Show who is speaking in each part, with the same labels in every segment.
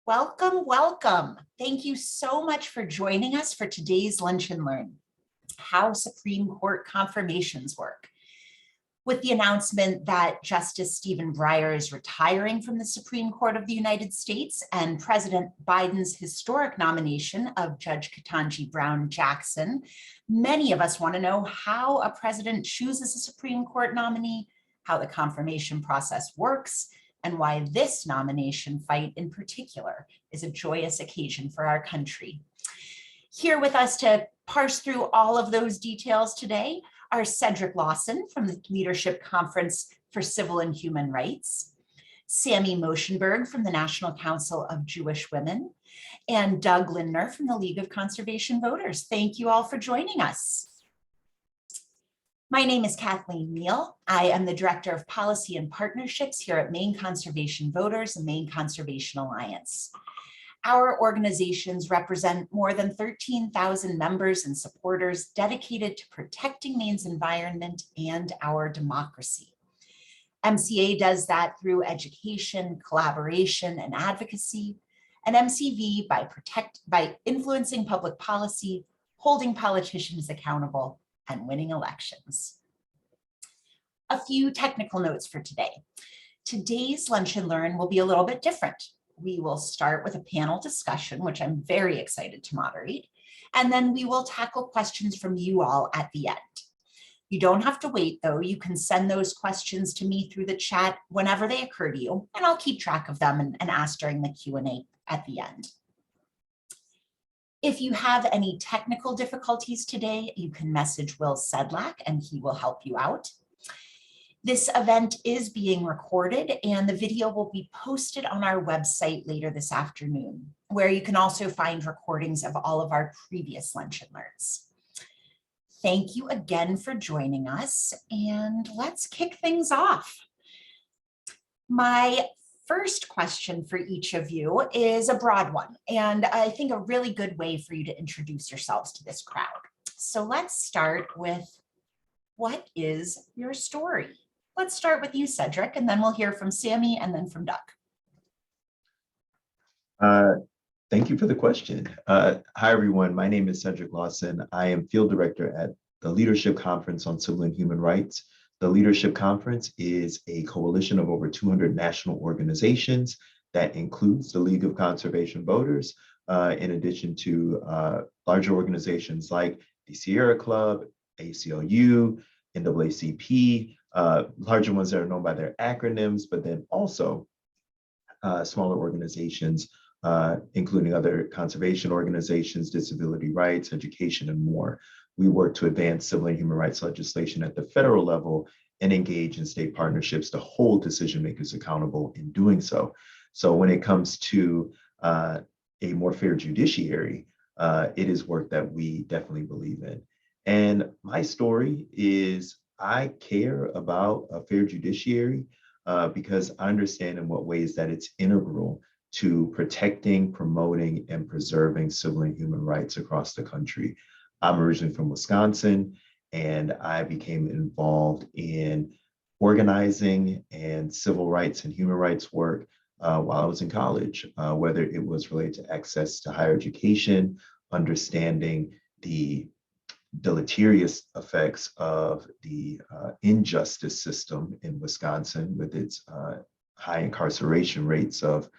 Speaker 1: Welcome, welcome. Thank you so much for joining us for today's Lunch and Learn, How Supreme Court Confirmations Work. With the announcement that Justice Stephen Breyer is retiring from the Supreme Court of the United States and President Biden's historic nomination of Judge Ketanji Brown Jackson, many of us want to know how a president chooses a Supreme Court nominee, how the confirmation process works, and why this nomination fight in particular is a joyous occasion for our country. Here with us to parse through all of those details today are Cedric Lawson from the Leadership Conference for Civil and Human Rights, Sammie Moshenberg from the National Council of Jewish Women, and Doug Lindner from the League of Conservation Voters. Thank you all for joining us. My name is Kathleen Neal. I am the Director of Policy and Partnerships here at Maine Conservation Voters and Maine Conservation Alliance. Our organizations represent more than 13,000 members and supporters dedicated to protecting Maine's environment and our democracy. MCA does that through education, collaboration, and advocacy, and MCV by influencing public policy, holding politicians accountable, and winning elections. A few technical notes for today. Today's Lunch and Learn will be a little bit different. We will start with a panel discussion, which I'm very excited to moderate, and then we will tackle questions from you all at the end. You don't have to wait though. You can send those questions to me through the chat whenever they occur to you, and I'll keep track of them and ask during the Q&A at the end. If you have any technical difficulties today, you can message Will Sedlak and he will help you out. This event is being recorded and the video will be posted on our website later this afternoon, where you can also find recordings of all of our previous Lunch and Learns. Thank you again for joining us, and let's kick things off. My first question for each of you is a broad one, and I think a really good way for you to introduce yourselves to this crowd. So let's start with, what is your story? Let's start with you, Cedric, and then we'll hear from Sammie and then from Doug.
Speaker 2: Thank you for the question. Hi, everyone. My name is Cedric Lawson. I am Field Director at the Leadership Conference on Civil and Human Rights. The Leadership Conference is a coalition of over 200 national organizations that includes the League of Conservation Voters, in addition to larger organizations like the Sierra Club, ACLU, NAACP, larger ones that are known by their acronyms, but then also smaller organizations, including other conservation organizations, disability rights, education, and more. We work to advance civil and human rights legislation at the federal level and engage in state partnerships to hold decision makers accountable in doing so. So when it comes to a more fair judiciary, it is work that we definitely believe in. And my story is, I care about a fair judiciary because I understand in what ways that it's integral to protecting, promoting, and preserving civil and human rights across the country. I'm originally from Wisconsin, and I became involved in organizing and civil rights and human rights work while I was in college, whether it was related to access to higher education, understanding the deleterious effects of the injustice system in Wisconsin with its high incarceration rates of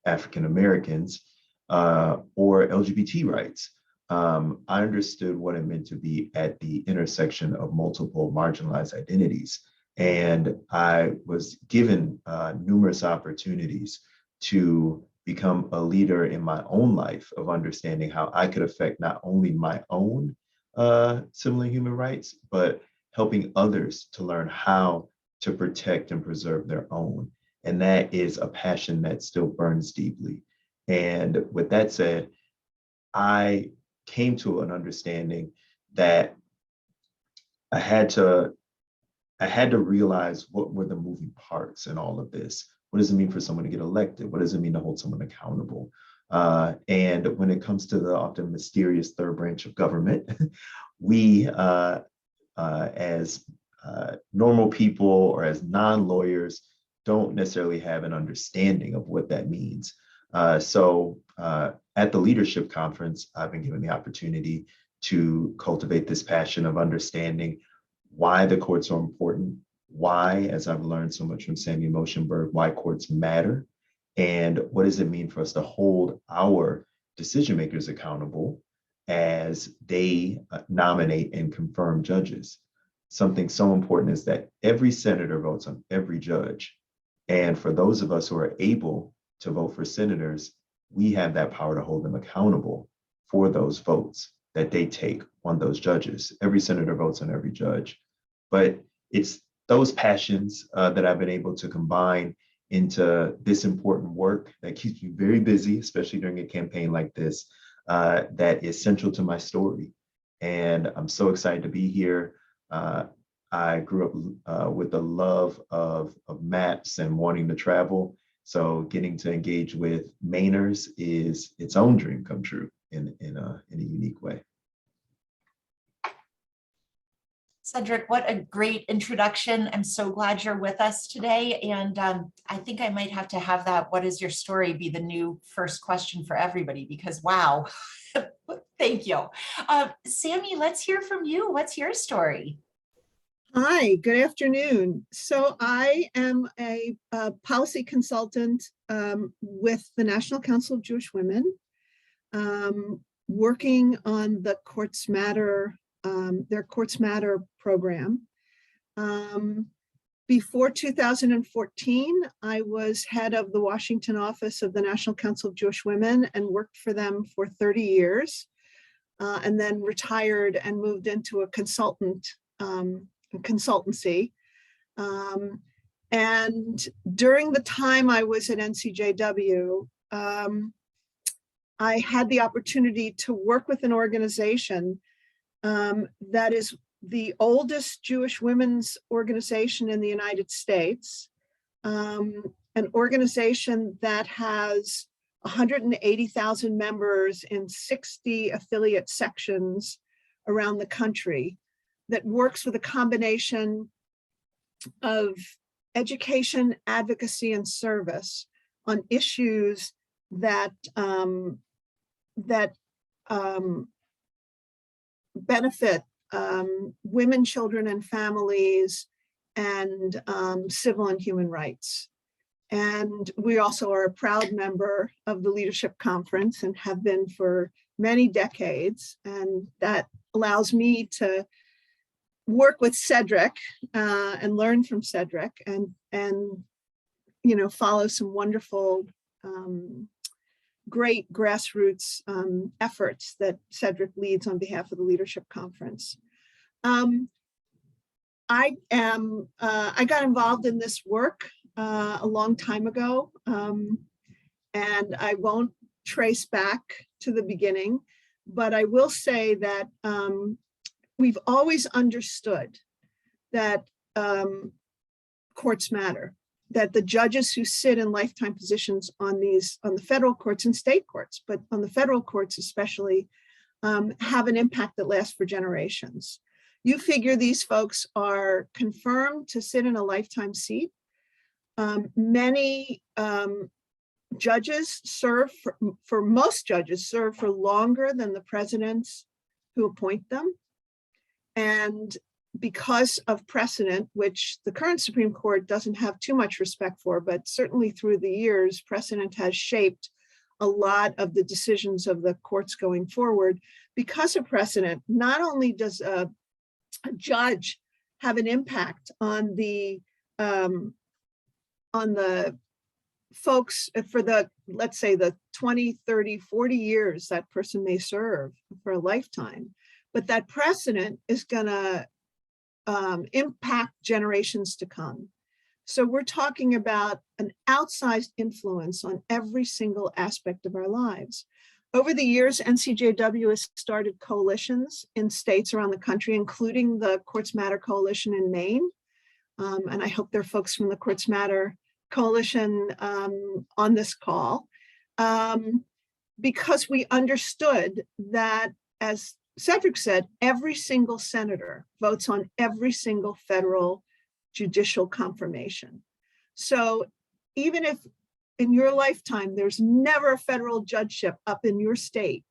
Speaker 2: African Americans, or LGBT rights. I understood what it meant to be at the intersection of multiple marginalized identities. And I was given numerous opportunities to become a leader in my own life of understanding how I could affect not only my own civil and human rights, but helping others to learn how to protect and preserve their own. And that is a passion that still burns deeply. And with that said, I came to an understanding that I had to realize what were the moving parts in all of this. What does it mean for someone to get elected? What does it mean to hold someone accountable? And when it comes to the often mysterious third branch of government, we as normal people or as non-lawyers don't necessarily have an understanding of what that means. At the leadership conference, I've been given the opportunity to cultivate this passion of understanding why the courts are important, why, as I've learned so much from Sammie Moshenberg, why courts matter, and what does it mean for us to hold our decision makers accountable as they nominate and confirm judges. Something so important is that every senator votes on every judge. And for those of us who are able to vote for senators, we have that power to hold them accountable for those votes that they take on those judges. Every senator votes on every judge. But it's those passions that I've been able to combine into this important work that keeps me very busy, especially during a campaign like this, that is central to my story. And I'm so excited to be here. I grew up with the love of maps and wanting to travel. So getting to engage with Mainers is its own dream come true in a unique way.
Speaker 1: Cedric, what a great introduction. I'm so glad you're with us today. And I think I might have to have that "what is your story" be the new first question for everybody, because wow, thank you. Sammie, let's hear from you. What's your story?
Speaker 3: Hi, good afternoon. So I am a policy consultant with the National Council of Jewish Women, working on the Courts Matter, their Courts Matter program. Before 2014, I was head of the Washington office of the National Council of Jewish Women and worked for them for 30 years, and then retired and moved into a consultancy. And during the time I was at NCJW, I had the opportunity to work with an organization that is the oldest Jewish women's organization in the United States, an organization that has 180,000 members in 60 affiliate sections around the country, that works with a combination of education, advocacy, and service on issues that benefit women, children, and families, and civil and human rights. And we also are a proud member of the Leadership Conference and have been for many decades. And that allows me to work with Cedric and learn from Cedric and follow some wonderful great grassroots efforts that Cedric leads on behalf of the Leadership Conference. I got involved in this work a long time ago, and I won't trace back to the beginning, but I will say that we've always understood that courts matter, that the judges who sit in lifetime positions on the federal courts and state courts, but on the federal courts especially, have an impact that lasts for generations. You figure these folks are confirmed to sit in a lifetime seat. Many judges serve for most judges serve for longer than the presidents who appoint them. And because of precedent, which the current Supreme Court doesn't have too much respect for, but certainly through the years, precedent has shaped a lot of the decisions of the courts going forward. Because of precedent, not only does a judge have an impact on the folks for the, let's say, the 20, 30, 40 years that person may serve for a lifetime, but that precedent is going to impact generations to come. So we're talking about an outsized influence on every single aspect of our lives. Over the years, NCJW has started coalitions in states around the country, including the Courts Matter Coalition in Maine. And I hope there are folks from the Courts Matter Coalition on this call, because we understood that, as Cedric said, every single senator votes on every single federal judicial confirmation. So even if in your lifetime, there's never a federal judgeship up in your state,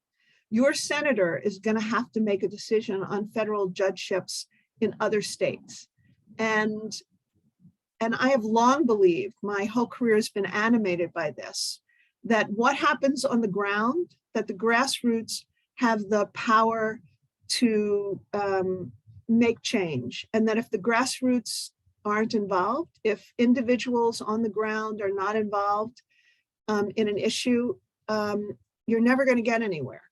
Speaker 3: your senator is going to have to make a decision on federal judgeships in other states. And I have long believed, my whole career has been animated by this, that what happens on the ground, that the grassroots have the power to make change. And that if the grassroots aren't involved, if individuals on the ground are not involved in an issue, you're never going to get anywhere.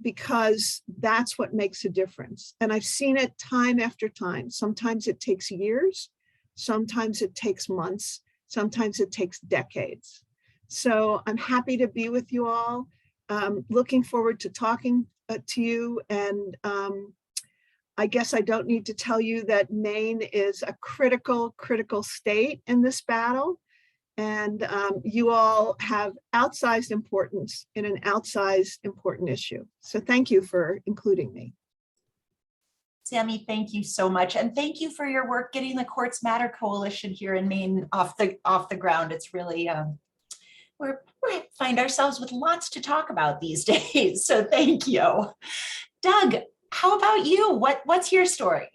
Speaker 3: Because that's what makes a difference. And I've seen it time after time. Sometimes it takes years, sometimes it takes months, sometimes it takes decades. So I'm happy to be with you all. Looking forward to talking to you. And I guess I don't need to tell you that Maine is a critical state in this battle. And you all have outsized importance in an outsized important issue. So thank you for including me.
Speaker 1: Sammie, thank you so much. And thank you for your work getting the Courts Matter Coalition here in Maine off the ground. It's really, we find ourselves with lots to talk about these days. So thank you. Doug, how about you? What's your story?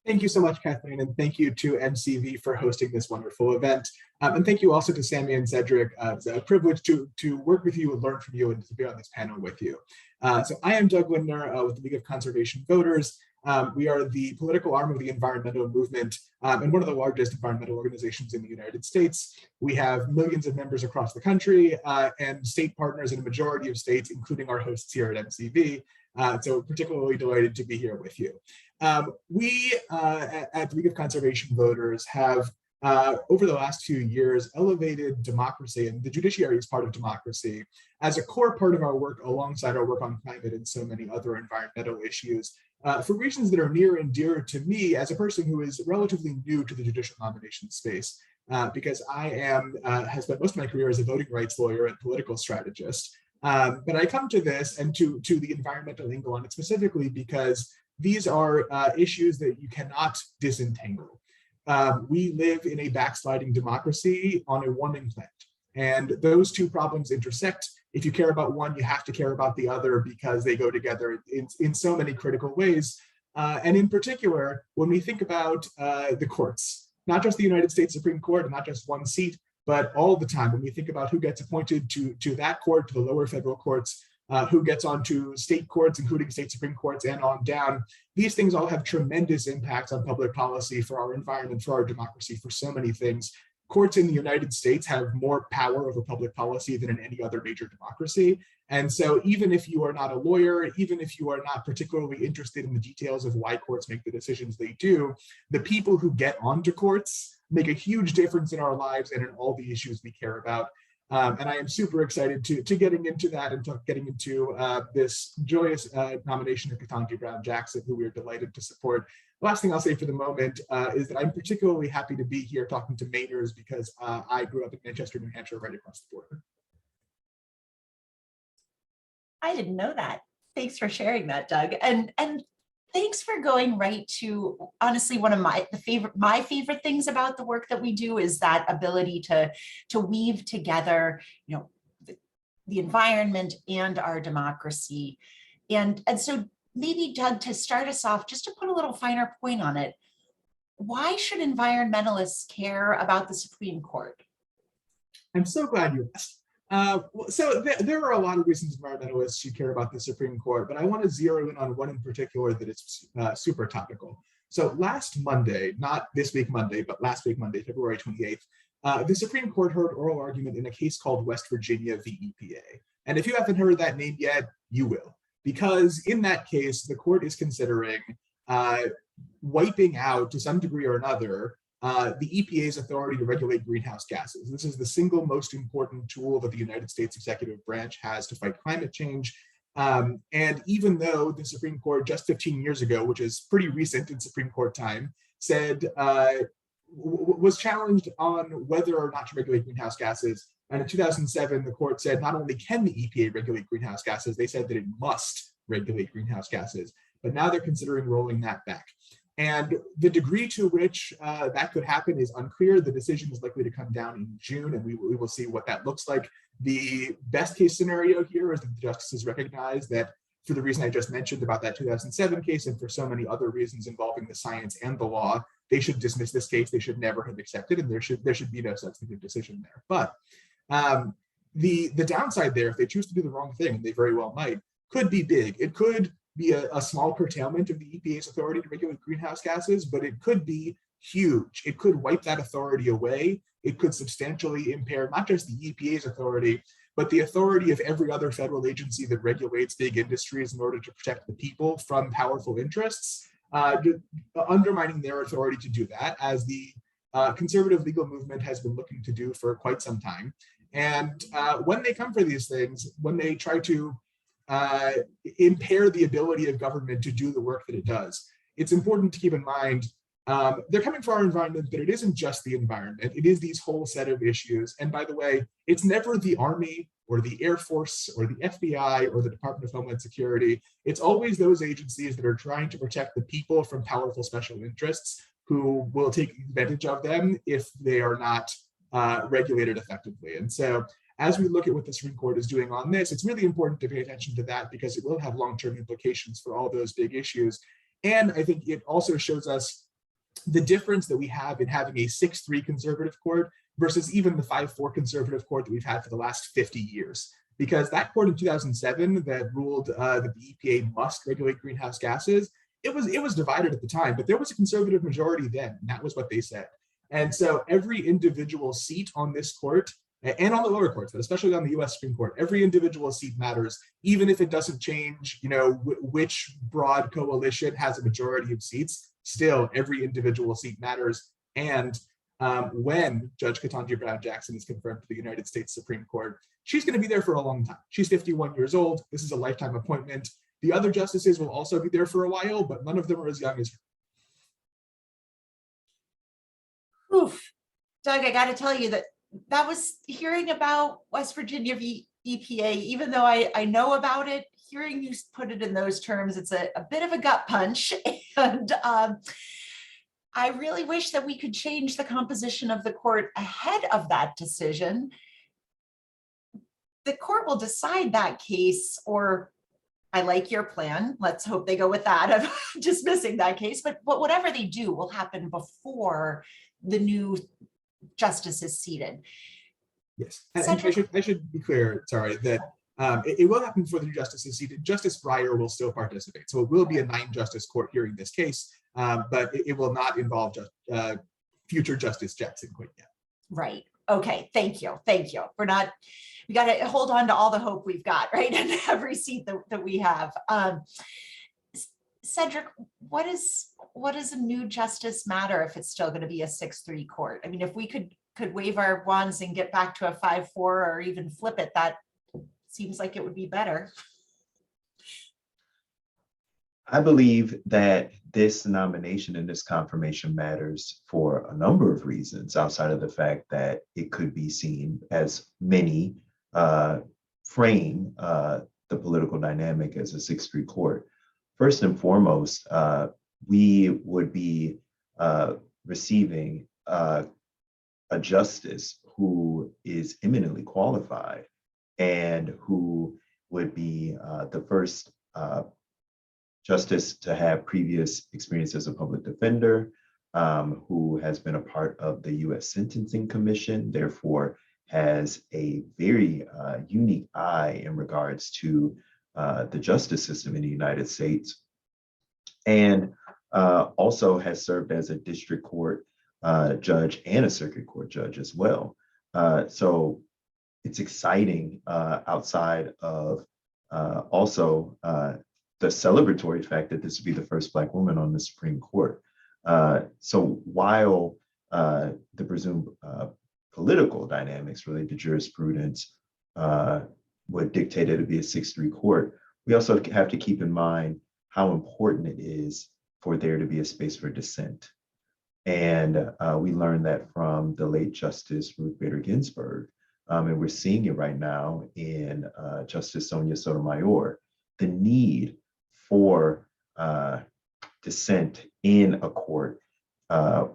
Speaker 4: Thank you so much, Kathleen, and thank you to MCV for hosting this wonderful event. And thank you also to Sammie and Cedric. It's a privilege to work with you and learn from you and to be on this panel with you. So I am Doug Lindner with the League of Conservation Voters. We are the political arm of the environmental movement and one of the largest environmental organizations in the United States. We have millions of members across the country and state partners in a majority of states, including our hosts here at MCV. So we're particularly delighted to be here with you. We at the League of Conservation Voters have over the last few years elevated democracy and the judiciary as part of democracy as a core part of our work alongside our work on climate and so many other environmental issues for reasons that are near and dear to me as a person who is relatively new to the judicial nomination space because I have spent most of my career as a voting rights lawyer and political strategist. But I come to this and to the environmental angle on it specifically because these are issues that you cannot disentangle. We live in a backsliding democracy on a warming planet, and those two problems intersect. If you care about one, you have to care about the other because they go together in so many critical ways. And in particular, when we think about the courts, not just the United States Supreme Court and not just one seat, but all the time when we think about who gets appointed to that court, to the lower federal courts, who gets onto state courts, including state Supreme Courts and on down. These things all have tremendous impacts on public policy, for our environment, for our democracy, for so many things. Courts in the United States have more power over public policy than in any other major democracy. And so even if you are not a lawyer, even if you are not particularly interested in the details of why courts make the decisions they do, the people who get onto courts make a huge difference in our lives and in all the issues we care about. And I am super excited to getting into that and getting into this joyous nomination of Ketanji Brown Jackson, who we are delighted to support. The last thing I'll say for the moment is that I'm particularly happy to be here talking to Mainers because I grew up in Manchester, New Hampshire, right across the border.
Speaker 1: I didn't know that. Thanks for sharing that, Doug. And thanks for going right to, honestly, one of my favorite things about the work that we do is that ability to weave together, the environment and our democracy. And so maybe, Doug, to start us off, just to put a little finer point on it, why should environmentalists care about the Supreme Court?
Speaker 4: I'm so glad you asked. So there are a lot of reasons environmentalists should care about the Supreme Court, but I want to zero in on one in particular that is super topical. So last Monday, not this week Monday, but last week Monday, February 28th, the Supreme Court heard oral argument in a case called West Virginia v. EPA. And if you haven't heard that name yet, you will. Because in that case, the court is considering wiping out, to some degree or another, the EPA's authority to regulate greenhouse gases. This is the single most important tool that the United States executive branch has to fight climate change. And even though the Supreme Court just 15 years ago, which is pretty recent in Supreme Court time, said, was challenged on whether or not to regulate greenhouse gases. And in 2007, the court said not only can the EPA regulate greenhouse gases, they said that it must regulate greenhouse gases. But now they're considering rolling that back. And the degree to which that could happen is unclear. The decision is likely to come down in June, and we will see what that looks like. The best case scenario here is that the justices recognize that for the reason I just mentioned about that 2007 case, and for so many other reasons involving the science and the law, they should dismiss this case. They should never have accepted, and there should be no substantive decision there. But the downside there, if they choose to do the wrong thing, and they very well might, could be big. It could be a small curtailment of the EPA's authority to regulate greenhouse gases, but it could be huge. It could wipe that authority away. It could substantially impair not just the EPA's authority, but the authority of every other federal agency that regulates big industries in order to protect the people from powerful interests, undermining their authority to do that, as the conservative legal movement has been looking to do for quite some time. And when they come for these things, when they try to impair the ability of government to do the work that it does, it's important to keep in mind they're coming for our environment, but it isn't just the environment. It is these whole set of issues. And by the way, it's never the Army or the Air Force or the FBI or the Department of Homeland Security. It's always those agencies that are trying to protect the people from powerful special interests who will take advantage of them if they are not regulated effectively. And so as we look at what the Supreme Court is doing on this, it's really important to pay attention to that, because it will have long-term implications for all those big issues. And I think it also shows us the difference that we have in having a 6-3 conservative court versus even the 5-4 conservative court that we've had for the last 50 years. Because that court in 2007 that ruled that the EPA must regulate greenhouse gases, it was divided at the time, but there was a conservative majority then, and that was what they said. And so every individual seat on this court, and on the lower courts, but especially on the US Supreme Court, every individual seat matters, even if it doesn't change, which broad coalition has a majority of seats. Still, every individual seat matters. And when Judge Ketanji Brown Jackson is confirmed to the United States Supreme Court, she's going to be there for a long time. She's 51 years old. This is a lifetime appointment. The other justices will also be there for a while, but none of them are as young as her.
Speaker 1: Oof. Doug, I got to tell you that was hearing about West Virginia v. EPA, even though I know about it, hearing you put it in those terms, it's a bit of a gut punch. And I really wish that we could change the composition of the court ahead of that decision. The court will decide that case, or I like your plan. Let's hope they go with that of dismissing that case. But whatever they do will happen before the new justice is seated.
Speaker 4: Yes, and I should be clear, sorry, that it will happen before the new justice is seated. Justice Breyer will still participate. So it will be a 9-justice court hearing this case, but it will not involve future Justice Jackson quite yet.
Speaker 1: Right. Okay. Thank you. Thank you. We got to hold on to all the hope we've got, right? And every seat that we have. Cedric, what does a new justice matter if it's still going to be a 6-3 court? I mean, if we could wave our wands and get back to a 5-4 or even flip it, that seems like it would be better.
Speaker 2: I believe that this nomination and this confirmation matters for a number of reasons, outside of the fact that it could be seen, as many frame the political dynamic, as a 6-3 court. First and foremost, we would be receiving a justice who is eminently qualified and who would be the first justice to have previous experience as a public defender, who has been a part of the U.S. Sentencing Commission, therefore has a very unique eye in regards to the justice system in the United States, and also has served as a district court judge and a circuit court judge as well. So it's exciting, outside of also the celebratory fact that this would be the first Black woman on the Supreme Court. So while the presumed political dynamics related to jurisprudence would dictate it to be a 6-3 court, we also have to keep in mind how important it is for there to be a space for dissent. And we learned that from the late Justice Ruth Bader Ginsburg, and we're seeing it right now in Justice Sonia Sotomayor, the need for dissent in a court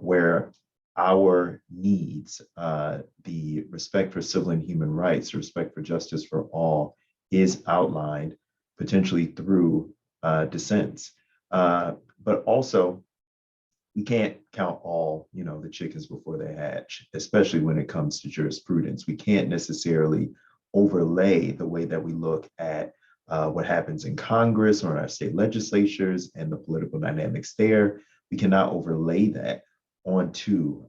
Speaker 2: where our needs, the respect for civil and human rights, respect for justice for all, is outlined potentially through dissents. But also, we can't count all, the chickens before they hatch, especially when it comes to jurisprudence. We can't necessarily overlay the way that we look at what happens in Congress or in our state legislatures and the political dynamics there. We cannot overlay that onto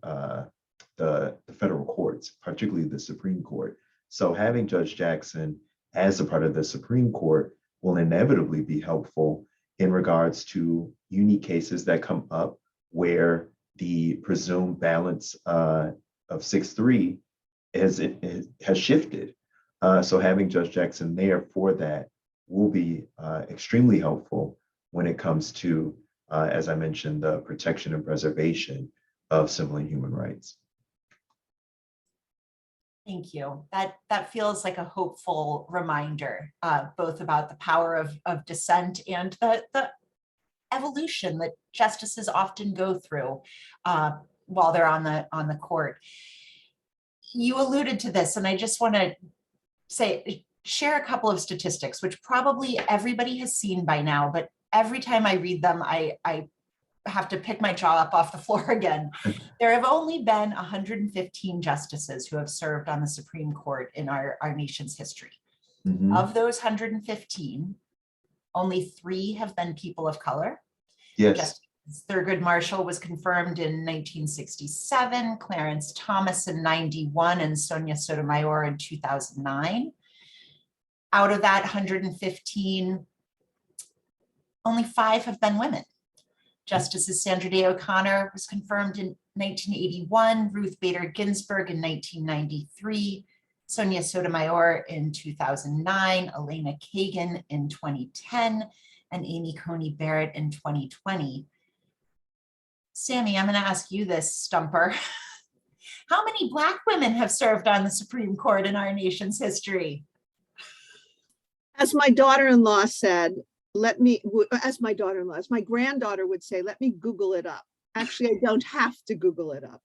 Speaker 2: the federal courts, particularly the Supreme Court. So having Judge Jackson as a part of the Supreme Court will inevitably be helpful in regards to unique cases that come up where the presumed balance of 6-3 has shifted. So having Judge Jackson there for that will be extremely helpful when it comes to, as I mentioned, the protection and preservation of civil and human rights.
Speaker 1: Thank you. That feels like a hopeful reminder, both about the power of dissent and the evolution that justices often go through while they're on the court. You alluded to this, and I just want to share a couple of statistics, which probably everybody has seen by now, but every time I read them, I have to pick my jaw up off the floor again. There have only been 115 justices who have served on the Supreme Court in our nation's history.
Speaker 2: Mm-hmm.
Speaker 1: Of those 115, only 3 have been people of color.
Speaker 2: Yes.
Speaker 1: Justice Thurgood Marshall was confirmed in 1967, Clarence Thomas in 91, and Sonia Sotomayor in 2009. Out of that 115, only 5 have been women. Justices Sandra Day O'Connor was confirmed in 1981, Ruth Bader Ginsburg in 1993, Sonia Sotomayor in 2009, Elena Kagan in 2010, and Amy Coney Barrett in 2020. Sammie, I'm going to ask you this, Stumper. How many Black women have served on the Supreme Court in our nation's history?
Speaker 3: As my daughter-in-law said, as my granddaughter would say, let me Google it up. Actually, I don't have to Google it up.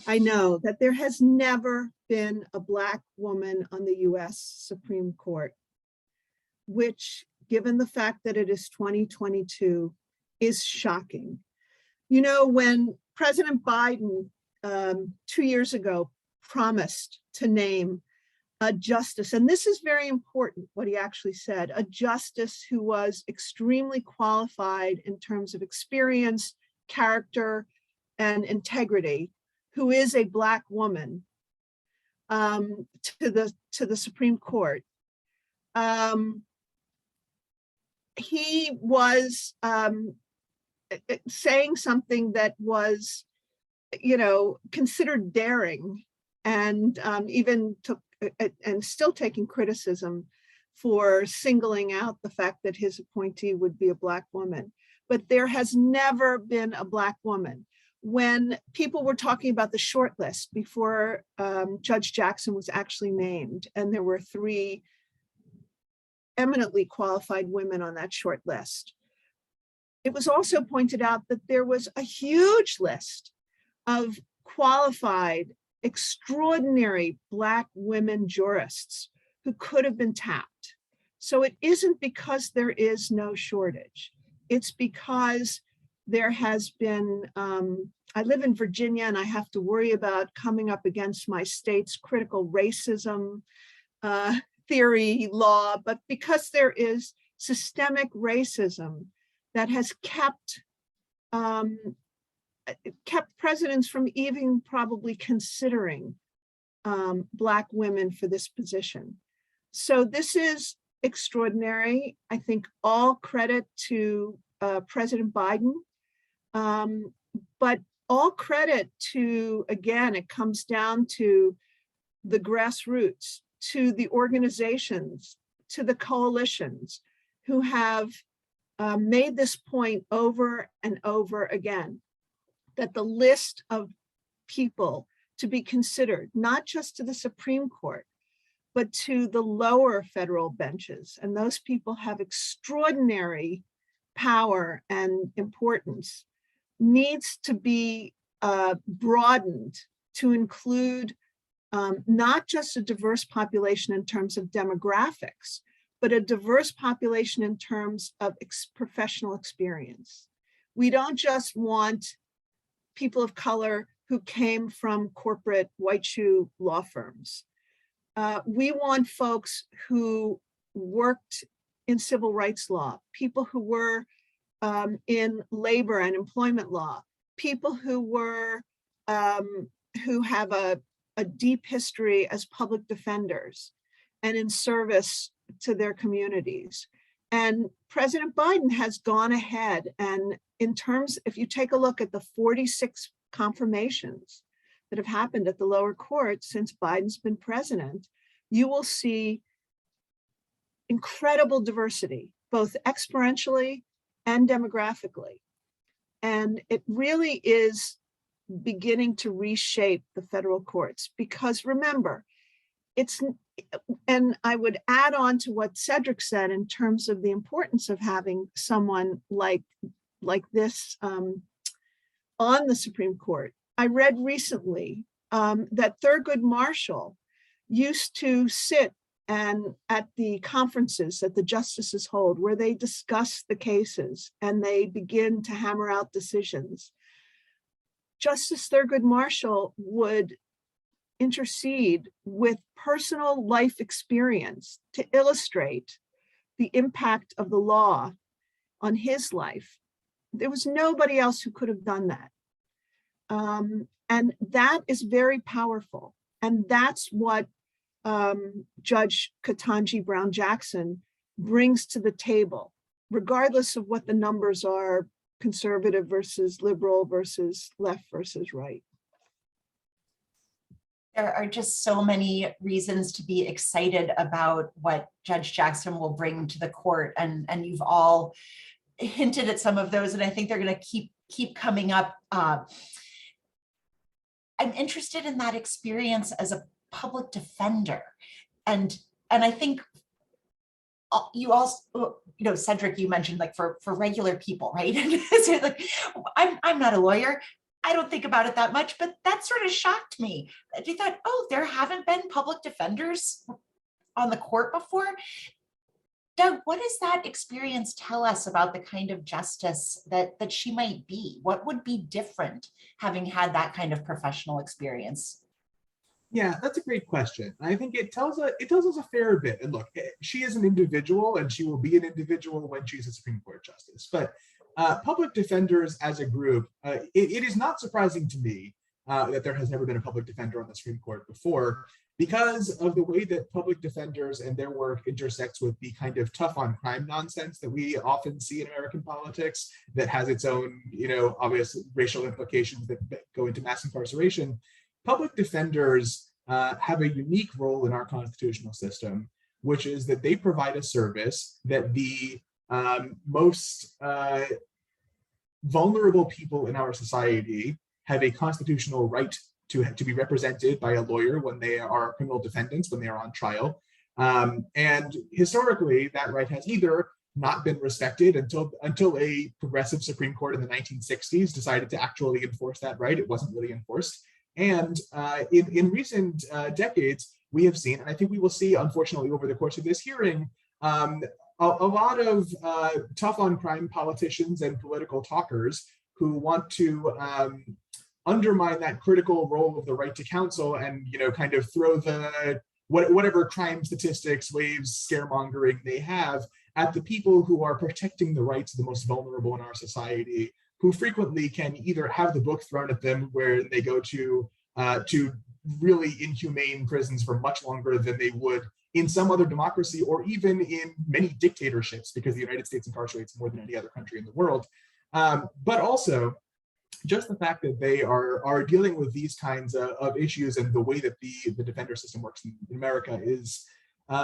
Speaker 3: I know that there has never been a Black woman on the US Supreme Court, which, given the fact that it is 2022, is shocking. When President Biden 2 years ago promised to name a justice, and this is very important, what he actually said, a justice who was extremely qualified in terms of experience, character, and integrity, who is a Black woman, to the Supreme Court. He was saying something that was, considered daring, and even took and still taking criticism for singling out the fact that his appointee would be a Black woman. But there has never been a Black woman. When people were talking about the short list before Judge Jackson was actually named, and there were 3 eminently qualified women on that short list, it was also pointed out that there was a huge list of qualified, extraordinary Black women jurists who could have been tapped. So it isn't because there is no shortage. It's because there has been, I live in Virginia, and I have to worry about coming up against my state's critical racism theory law, but because there is systemic racism that has kept presidents from even probably considering Black women for this position. So this is extraordinary. I think all credit to President Biden, but all credit to, again, it comes down to the grassroots, to the organizations, to the coalitions who have made this point over and over again, that the list of people to be considered, not just to the Supreme Court, but to the lower federal benches, and those people have extraordinary power and importance needs to be broadened to include not just a diverse population in terms of demographics, but a diverse population in terms of professional experience. We don't just want people of color who came from corporate white shoe law firms. We want folks who worked in civil rights law, people who were in labor and employment law, people who were who have a deep history as public defenders and in service to their communities. And President Biden has gone ahead, and in terms, if you take a look at the 46 confirmations that have happened at the lower court since Biden's been president, you will see incredible diversity, both exponentially and demographically. And it really is beginning to reshape the federal courts, because remember, and I would add on to what Cedric said in terms of the importance of having someone like this on the Supreme Court. I read recently that Thurgood Marshall used to sit and at the conferences that the justices hold, where they discuss the cases and they begin to hammer out decisions. Justice Thurgood Marshall would intercede with personal life experience to illustrate the impact of the law on his life. There was nobody else who could have done that. And that is very powerful. And that's what Judge Ketanji Brown Jackson brings to the table, regardless of what the numbers are, conservative versus liberal versus left versus right.
Speaker 1: There are just so many reasons to be excited about what Judge Jackson will bring to the court, and you've all hinted at some of those, and I think they're going to keep coming up. I'm interested in that experience as a public defender, and I think you also, Cedric, you mentioned like for regular people, right? So like, I'm not a lawyer. I don't think about it that much, but that sort of shocked me. I thought, oh, there haven't been public defenders on the court before. Doug, what does that experience tell us about the kind of justice that she might be? What would be different having had that kind of professional experience?
Speaker 4: Yeah, that's a great question. I think it tells us a fair bit. And look, she is an individual, and she will be an individual when she's a Supreme Court justice. But public defenders as a group, it is not surprising to me that there has never been a public defender on the Supreme Court before, because of the way that public defenders and their work intersects with the kind of tough on crime nonsense that we often see in American politics that has its own, obvious racial implications that go into mass incarceration. Public defenders have a unique role in our constitutional system, which is that they provide a service that the most vulnerable people in our society have a constitutional right to be represented by a lawyer when they are criminal defendants, when they are on trial. And historically, that right has either not been respected until a progressive Supreme Court in the 1960s decided to actually enforce that right. It wasn't really enforced. And in recent decades, we have seen, and I think we will see, unfortunately, over the course of this hearing, a lot of tough on crime politicians and political talkers who want to undermine that critical role of the right to counsel and kind of throw the whatever crime statistics, waves, scaremongering they have at the people who are protecting the rights of the most vulnerable in our society, who frequently can either have the book thrown at them where they go to really inhumane prisons for much longer than they would in some other democracy, or even in many dictatorships, because the United States incarcerates more than any other country in the world. But also, just the fact that they are dealing with these kinds of issues, and the way that the defender system works in America is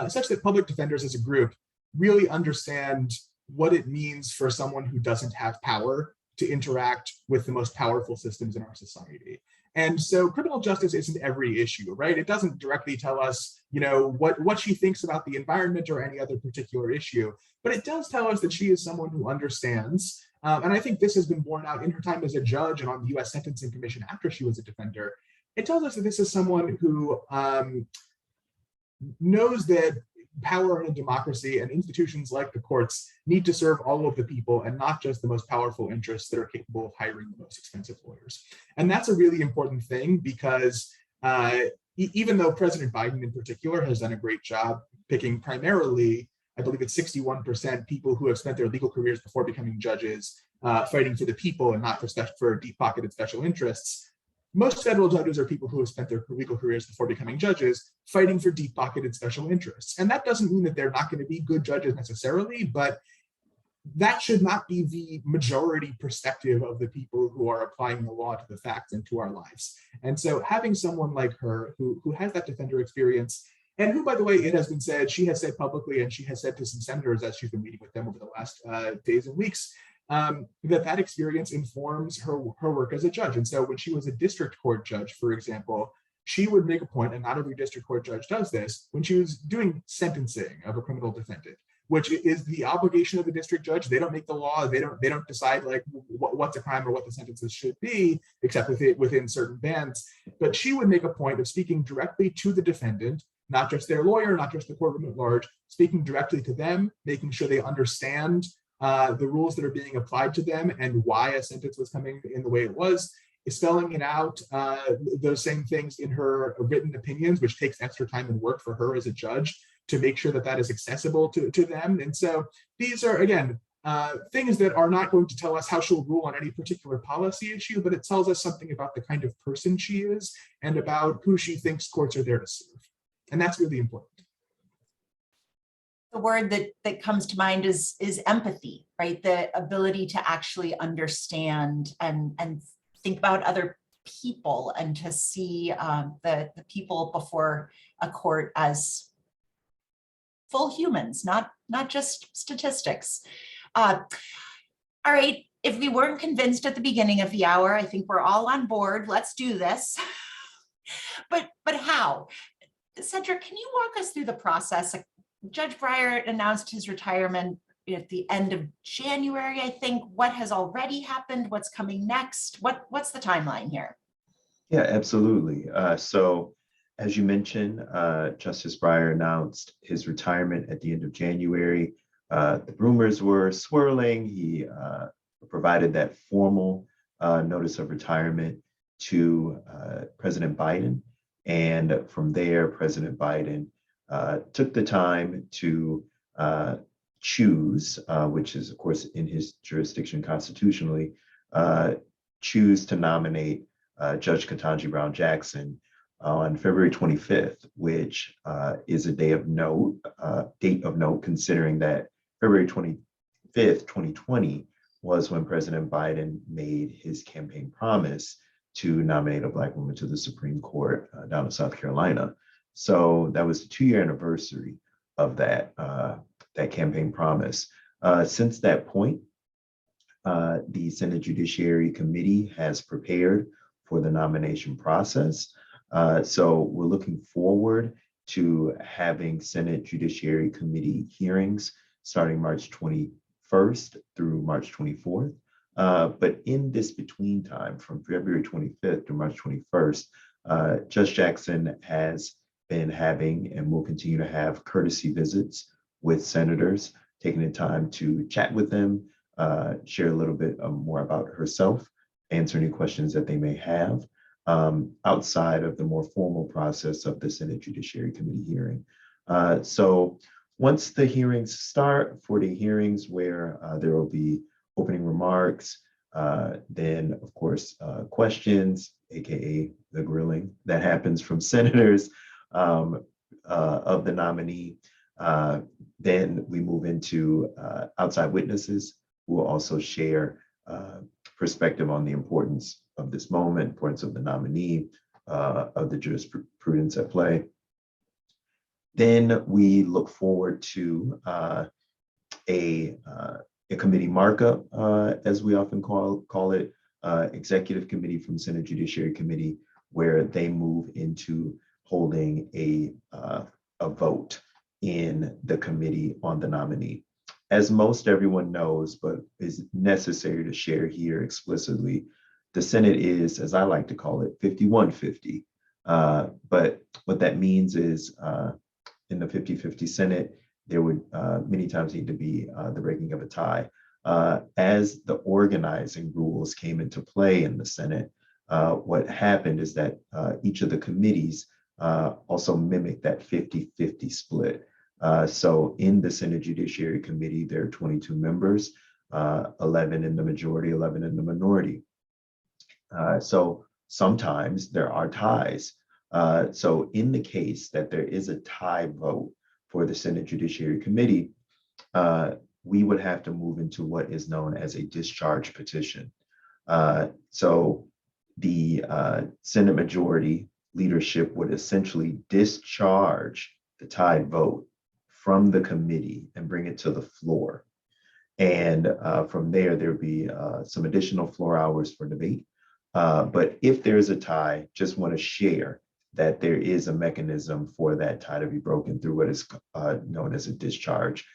Speaker 4: such that public defenders as a group really understand what it means for someone who doesn't have power to interact with the most powerful systems in our society. And so criminal justice isn't every issue, right? It doesn't directly tell us, what she thinks about the environment or any other particular issue, but it does tell us that she is someone who understands. And I think this has been borne out in her time as a judge and on the U.S. Sentencing Commission after she was a defender. It tells us that this is someone who knows that power in a democracy and institutions like the courts need to serve all of the people and not just the most powerful interests that are capable of hiring the most expensive lawyers. And that's a really important thing because even though President Biden in particular has done a great job picking primarily, I believe it's 61% people who have spent their legal careers before becoming judges fighting for the people and not for deep-pocketed special interests. Most federal judges are people who have spent their legal careers before becoming judges fighting for deep-pocketed special interests. And that doesn't mean that they're not going to be good judges necessarily, but that should not be the majority perspective of the people who are applying the law to the facts and to our lives. And so having someone like her who has that defender experience, and who, by the way, it has been said, she has said publicly, and she has said to some senators as she's been meeting with them over the last days and weeks, that experience informs her work as a judge. And so when she was a district court judge, for example, she would make a point, and not every district court judge does this, when she was doing sentencing of a criminal defendant, which is the obligation of the district judge. They don't make the law. They don't decide like what's a crime or what the sentences should be, except within certain bands. But she would make a point of speaking directly to the defendant, not just their lawyer, not just the courtroom at large, speaking directly to them, making sure they understand the rules that are being applied to them and why a sentence was coming in the way it was, spelling it out, those same things in her written opinions, which takes extra time and work for her as a judge to make sure that that is accessible to them. And so these are, again, things that are not going to tell us how she'll rule on any particular policy issue, but it tells us something about the kind of person she is and about who she thinks courts are there to serve. And that's really important.
Speaker 1: The word that comes to mind is empathy, right? The ability to actually understand and think about other people and to see the people before a court as full humans, not just statistics. All right, if we weren't convinced at the beginning of the hour, I think we're all on board. Let's do this. But how? Cedric, can you walk us through the process? Judge Breyer announced his retirement at the end of January, I think. What has already happened? What's coming next? What's the timeline here?
Speaker 2: Yeah, absolutely. So as you mentioned, Justice Breyer announced his retirement at the end of January. The rumors were swirling. He provided that formal notice of retirement to President Biden. And from there, President Biden took the time to choose, which is, of course, in his jurisdiction constitutionally, choose to nominate Judge Ketanji Brown Jackson on February 25th, which is a date of note, considering that February 25th, 2020 was when President Biden made his campaign promise to nominate a Black woman to the Supreme Court down in South Carolina. So that was the 2-year anniversary of that campaign promise. Since that point, the Senate Judiciary Committee has prepared for the nomination process. So we're looking forward to having Senate Judiciary Committee hearings starting March 21st through March 24th. But in this between time, from February 25th to March 21st, Judge Jackson has been having and will continue to have courtesy visits with senators, taking the time to chat with them, share a little bit more about herself, answer any questions that they may have outside of the more formal process of the Senate Judiciary Committee hearing. So once the hearings start, 40 hearings where there will be opening remarks, then of course questions, AKA the grilling that happens from senators of the nominee. Then we move into outside witnesses who will also share perspective on the importance of this moment, importance of the nominee, of the jurisprudence at play. Then we look forward to a committee markup, as we often call it, executive committee from Senate Judiciary Committee, where they move into holding a vote in the committee on the nominee. As most everyone knows, but is necessary to share here explicitly, the Senate is, as I like to call it, 51-50. But what that means is in the 50-50 Senate, there would many times need to be the breaking of a tie. As the organizing rules came into play in the Senate, what happened is that each of the committees also mimicked that 50-50 split. So in the Senate Judiciary Committee, there are 22 members, 11 in the majority, 11 in the minority. So sometimes there are ties. So in the case that there is a tie vote for the Senate Judiciary Committee, we would have to move into what is known as a discharge petition. So the Senate majority leadership would essentially discharge the tied vote from the committee and bring it to the floor. And from there would be some additional floor hours for debate. But if there is a tie, just want to share that there is a mechanism for that tie to be broken through what is known as a discharge.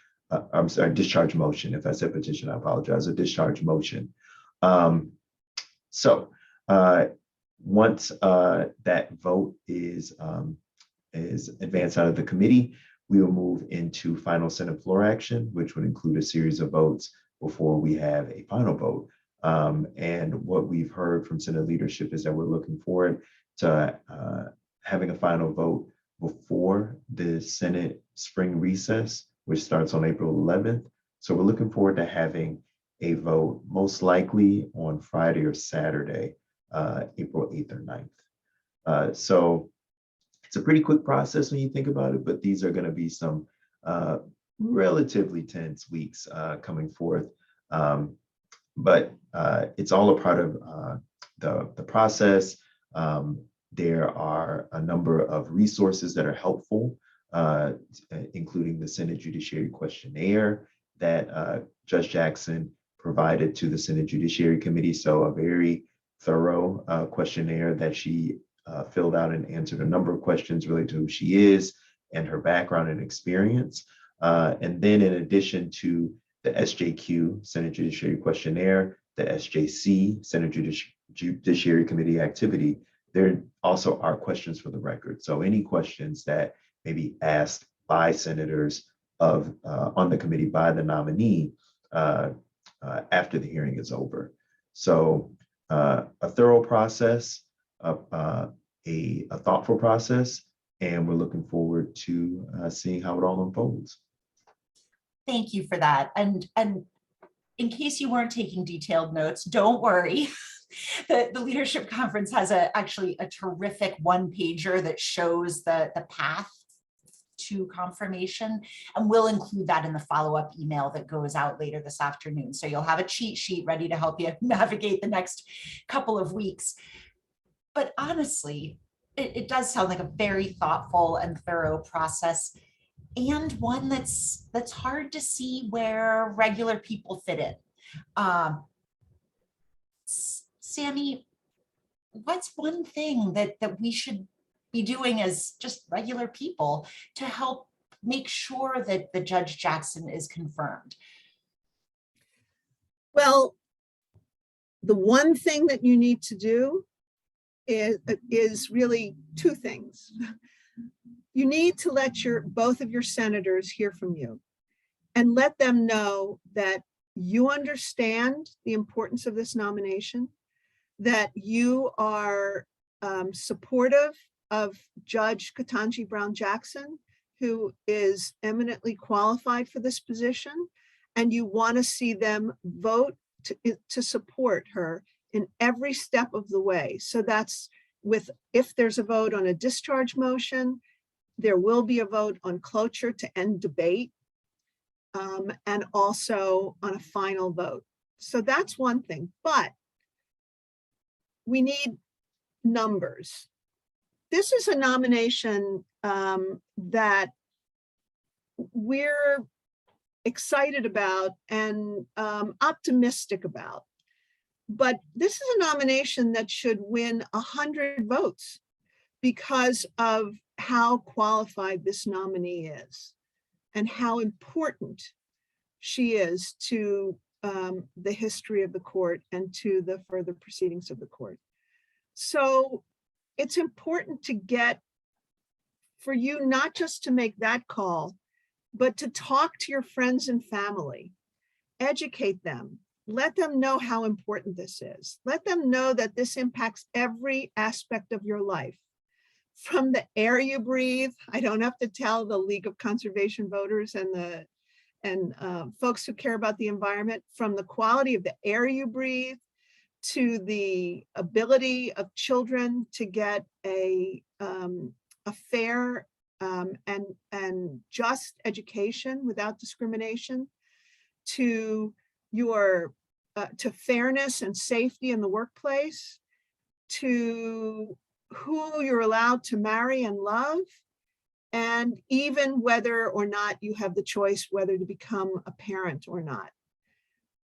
Speaker 2: Discharge motion. If I said petition, I apologize. A discharge motion. So once that vote is advanced out of the committee, we will move into final Senate floor action, which would include a series of votes before we have a final vote. And what we've heard from Senate leadership is that we're looking forward to having a final vote before the Senate spring recess, which starts on April 11th. So we're looking forward to having a vote most likely on Friday or Saturday, April 8th or 9th. So it's a pretty quick process when you think about it, but these are going to be some relatively tense weeks coming forth. But it's all a part of the process. There are a number of resources that are helpful, including the Senate Judiciary Questionnaire that Judge Jackson provided to the Senate Judiciary Committee. So a very thorough questionnaire that she filled out and answered a number of questions related to who she is and her background and experience. And then in addition to the SJQ, Senate Judiciary Questionnaire, the SJC, Senate Judiciary Committee Activity, there also are questions for the record. So any questions that may be asked by senators on the committee by the nominee after the hearing is over. So a thorough process, a thoughtful process, and we're looking forward to seeing how it all unfolds.
Speaker 1: Thank you for that. And in case you weren't taking detailed notes, don't worry. The Leadership Conference has actually a terrific one-pager that shows the path to confirmation, and we'll include that in the follow-up email that goes out later this afternoon. So you'll have a cheat sheet ready to help you navigate the next couple of weeks. But honestly, it does sound like a very thoughtful and thorough process, and one that's hard to see where regular people fit in. Sammie, what's one thing that we should be doing as just regular people to help make sure that the Judge Jackson is confirmed?
Speaker 3: Well, the one thing that you need to do is really two things. You need to let both of your senators hear from you and let them know that you understand the importance of this nomination, that you are supportive of Judge Ketanji Brown Jackson, who is eminently qualified for this position, and you want to see them vote to support her in every step of the way. So that's if there's a vote on a discharge motion, there will be a vote on cloture to end debate, and also on a final vote. So that's one thing, but we need numbers. This is a nomination that we're excited about and optimistic about. But this is a nomination that should win 100 votes because of how qualified this nominee is and how important she is to the history of the court and to the further proceedings of the court. So it's important to for you not just to make that call, but to talk to your friends and family, educate them, let them know how important this is. Let them know that this impacts every aspect of your life. From the air you breathe, I don't have to tell the League of Conservation Voters and folks who care about the environment, from the quality of the air you breathe to the ability of children to get a fair and just education without discrimination, to to fairness and safety in the workplace, to who you're allowed to marry and love, and even whether or not you have the choice whether to become a parent or not.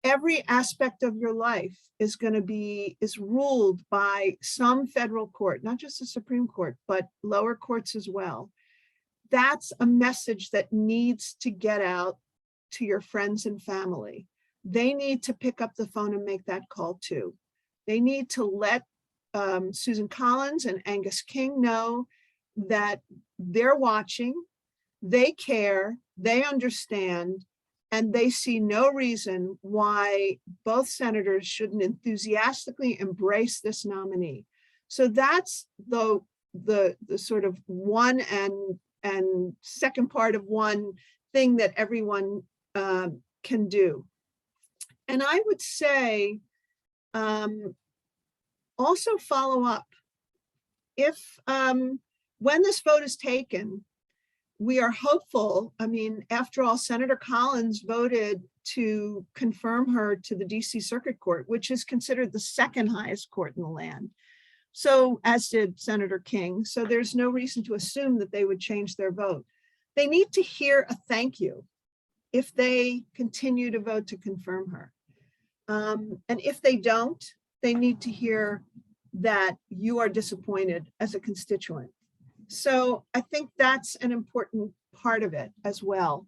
Speaker 3: Every aspect of your life is ruled by some federal court, not just the Supreme Court, but lower courts as well. That's a message that needs to get out to your friends and family. They need to pick up the phone and make that call too. They need to let Susan Collins and Angus King know that they're watching, they care, they understand, and they see no reason why both senators shouldn't enthusiastically embrace this nominee. So that's the sort of one and second part of one thing that everyone can do. And I would say also follow up. If when this vote is taken, we are hopeful. I mean, after all, Senator Collins voted to confirm her to the DC Circuit Court, which is considered the second highest court in the land. So, as did Senator King. So there's no reason to assume that they would change their vote. They need to hear a thank you if they continue to vote to confirm her. And if they don't, they need to hear that you are disappointed as a constituent. So I think that's an important part of it as well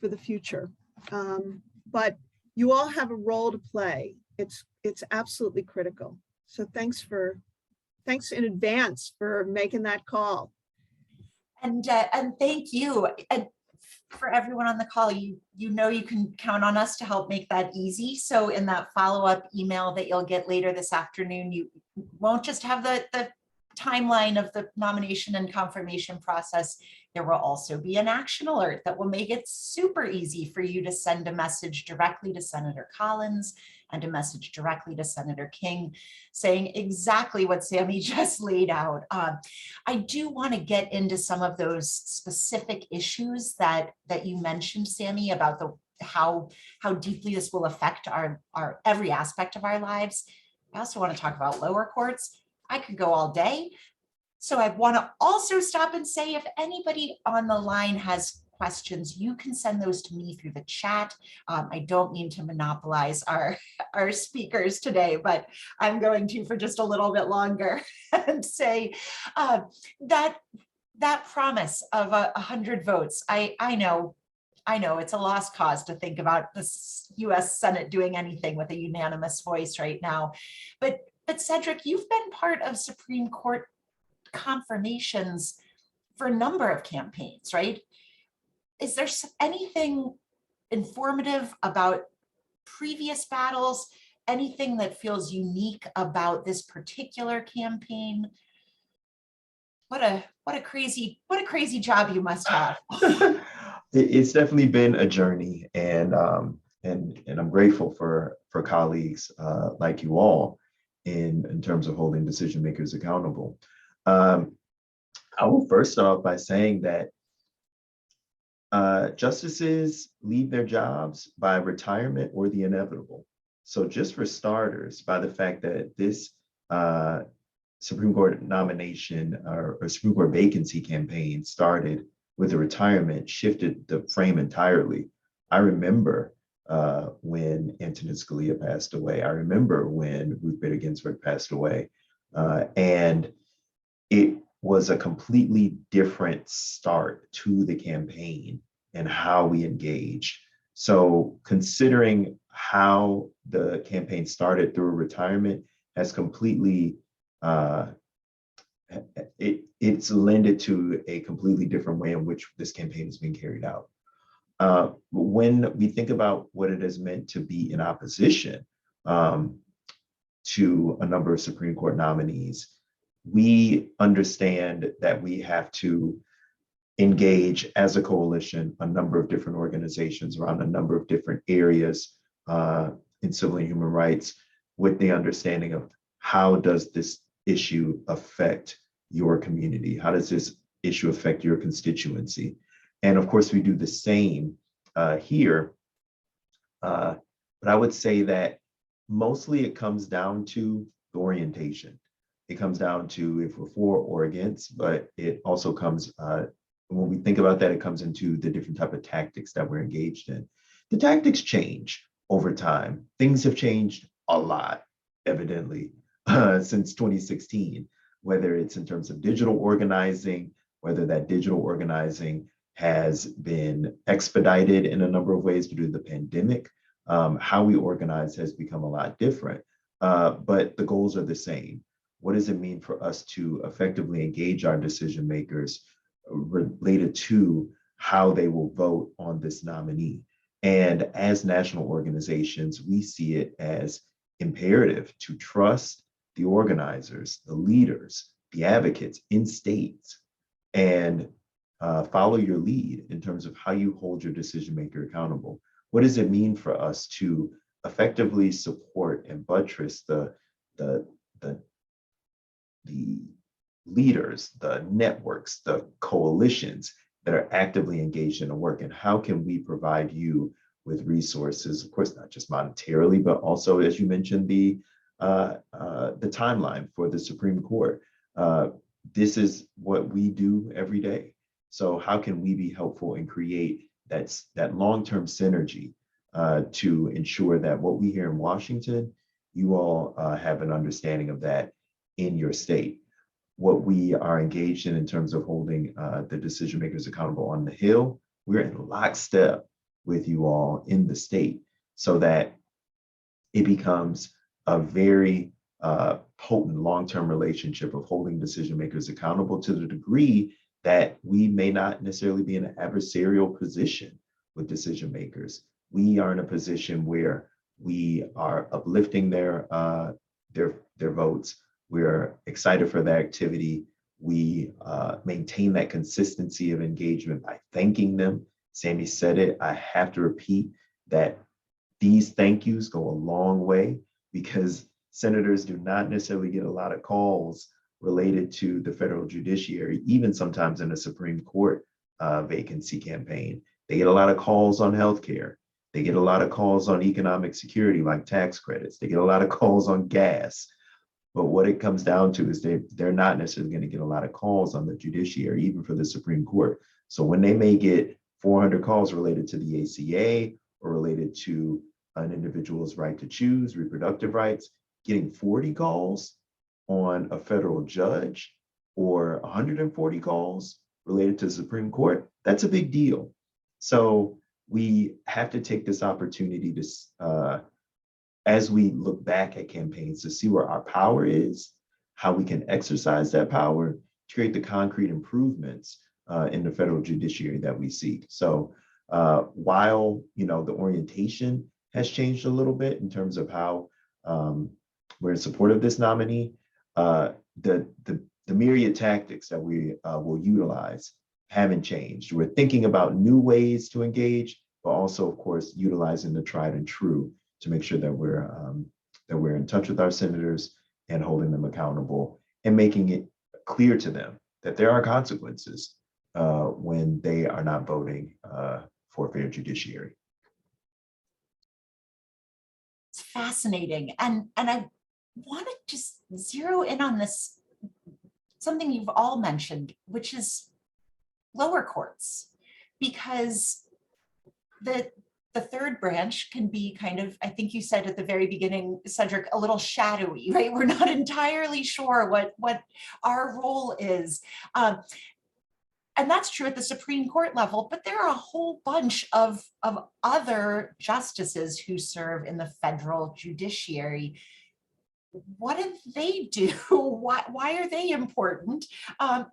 Speaker 3: for the future. But you all have a role to play. It's absolutely critical. So thanks in advance for making that call.
Speaker 1: And thank you. And for everyone on the call, you know you can count on us to help make that easy. So in that follow-up email that you'll get later this afternoon, you won't just have the timeline of the nomination and confirmation process. There will also be an action alert that will make it super easy for you to send a message directly to Senator Collins and a message directly to Senator King saying exactly what Sammie just laid out. I do want to get into some of those specific issues that you mentioned, Sammie, about how deeply this will affect our every aspect of our lives. I also want to talk about lower courts. I could go all day. So I want to also stop and say, if anybody on the line has questions, you can send those to me through the chat. I don't mean to monopolize our speakers today, but I'm going to for just a little bit longer and say that promise of 100 votes. I know it's a lost cause to think about the US Senate doing anything with a unanimous voice right now. But Cedric, you've been part of Supreme Court confirmations for a number of campaigns, right? Is there anything informative about previous battles? Anything that feels unique about this particular campaign? What a crazy job you must have.
Speaker 2: It's definitely been a journey, and I'm grateful for colleagues like you all in terms of holding decision makers accountable. I will first start off by saying that justices leave their jobs by retirement or the inevitable. So just for starters, by the fact that this Supreme Court nomination or Supreme Court vacancy campaign started with a retirement shifted the frame entirely. I remember when Antonin Scalia passed away. I remember when Ruth Bader Ginsburg passed away. And it was a completely different start to the campaign and how we engaged. So considering how the campaign started through retirement has completely, it's lended to a completely different way in which this campaign is being carried out. When we think about what it has meant to be in opposition to a number of Supreme Court nominees, we understand that we have to engage as a coalition a number of different organizations around a number of different areas in civil and human rights, with the understanding of how does this issue affect your community? How does this issue affect your constituency? And of course, we do the same here. But I would say that mostly it comes down to the orientation. It comes down to if we're for or against, but it also comes, when we think about that, it comes into the different type of tactics that we're engaged in. The tactics change over time. Things have changed a lot, evidently, since 2016, whether it's in terms of digital organizing, whether that digital organizing has been expedited in a number of ways due to the pandemic. How we organize has become a lot different, but the goals are the same. What does it mean for us to effectively engage our decision makers related to how they will vote on this nominee? And as national organizations, we see it as imperative to trust the organizers, the leaders, the advocates in states, and follow your lead in terms of how you hold your decision maker accountable. What does it mean for us to effectively support and buttress the leaders, the networks, the coalitions that are actively engaged in the work? And how can we provide you with resources, of course, not just monetarily, but also, as you mentioned, the timeline for the Supreme Court. This is what we do every day. So how can we be helpful and create that long-term synergy to ensure that what we hear in Washington, you all have an understanding of that in your state? What we are engaged in terms of holding the decision makers accountable on the Hill, we're in lockstep with you all in the state so that it becomes a very potent long-term relationship of holding decision makers accountable to the degree that we may not necessarily be in an adversarial position with decision makers. We are in a position where we are uplifting their votes. We're excited for their activity. We maintain that consistency of engagement by thanking them. Sammie said it. I have to repeat that these thank yous go a long way, because senators do not necessarily get a lot of calls related to the federal judiciary, even sometimes in a Supreme Court vacancy campaign. They get a lot of calls on healthcare. They get a lot of calls on economic security, like tax credits. They get a lot of calls on gas. But what it comes down to is they're not necessarily going to get a lot of calls on the judiciary, even for the Supreme Court. So when they may get 400 calls related to the ACA or related to an individual's right to choose, reproductive rights, getting 40 calls on a federal judge or 140 calls related to the Supreme Court, that's a big deal. So we have to take this opportunity to, as we look back at campaigns, to see where our power is, how we can exercise that power to create the concrete improvements in the federal judiciary that we seek. So while the orientation has changed a little bit in terms of how we're in support of this nominee, the myriad tactics that we will utilize haven't changed. We're thinking about new ways to engage, but also, of course, utilizing the tried and true to make sure that we're in touch with our senators and holding them accountable and making it clear to them that there are consequences when they are not voting for a fair judiciary.
Speaker 1: It's fascinating. And I want to just zero in on this, something you've all mentioned, which is lower courts, because the the third branch can be kind of, I think you said at the very beginning, Cedric, a little shadowy, right? We're not entirely sure what our role is. And that's true at the Supreme Court level, but there are a whole bunch of other justices who serve in the federal judiciary. What do they do? Why are they important?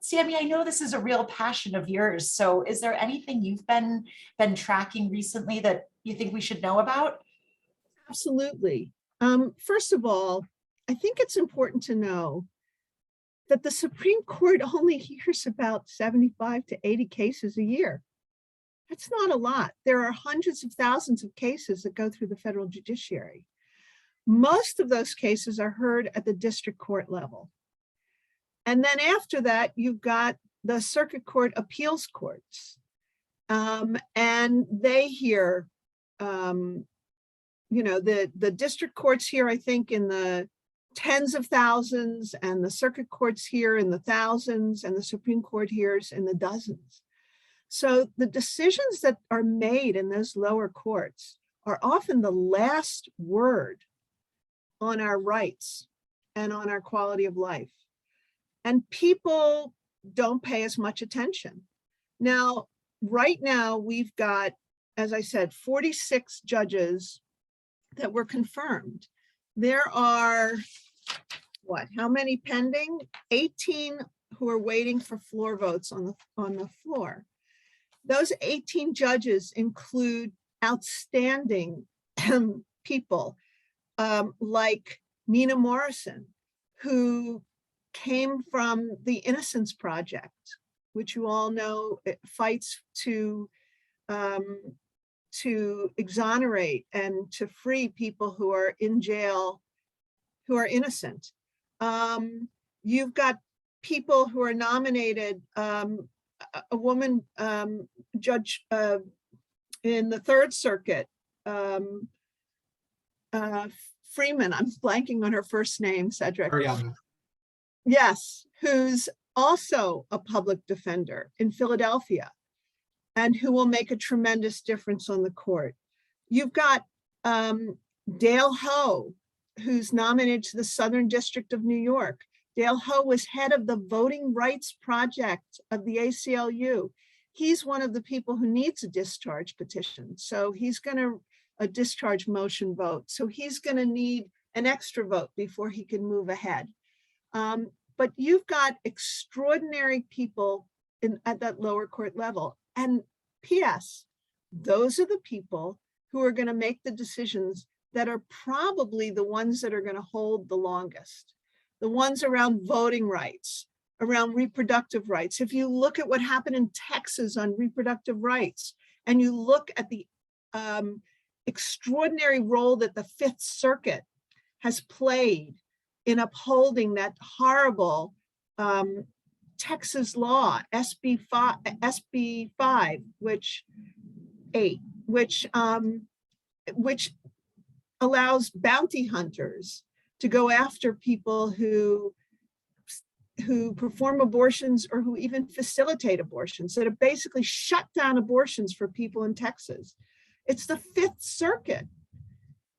Speaker 1: Sammie, I know this is a real passion of yours. So is there anything you've been tracking recently that you think we should know about?
Speaker 3: Absolutely. First of all, I think it's important to know that the Supreme Court only hears about 75 to 80 cases a year. That's not a lot. There are hundreds of thousands of cases that go through the federal judiciary. Most of those cases are heard at the district court level. And then after that, you've got the circuit court appeals courts. And they hear, the district courts here, I think, in the tens of thousands, and the circuit courts here in the thousands, and the Supreme Court hears in the dozens. So the decisions that are made in those lower courts are often the last word on our rights and on our quality of life. And people don't pay as much attention. Now, right now, we've got, as I said, 46 judges that were confirmed. There are, how many pending? 18 who are waiting for floor votes on the floor. Those 18 judges include outstanding people like Nina Morrison, who came from the Innocence Project, which you all know fights to exonerate and to free people who are in jail who are innocent. You've got people who are nominated, a woman judge in the Third Circuit, Freeman, I'm blanking on her first name, Cedric.
Speaker 4: Ariana.
Speaker 3: Yes, who's also a public defender in Philadelphia and who will make a tremendous difference on the court. You've got Dale Ho, who's nominated to the Southern District of New York. Dale Ho was head of the Voting Rights Project of the ACLU. He's one of the people who needs a discharge petition. So he's going to a discharge motion vote. So he's going to need an extra vote before he can move ahead. But you've got extraordinary people at that lower court level. And P.S., those are the people who are going to make the decisions that are probably the ones that are going to hold the longest. The ones around voting rights, around reproductive rights. If you look at what happened in Texas on reproductive rights, and you look at the extraordinary role that the Fifth Circuit has played in upholding that horrible Texas law, SB 5, which allows bounty hunters to go after people who perform abortions or who even facilitate abortions, that have basically shut down abortions for people in Texas. It's the Fifth Circuit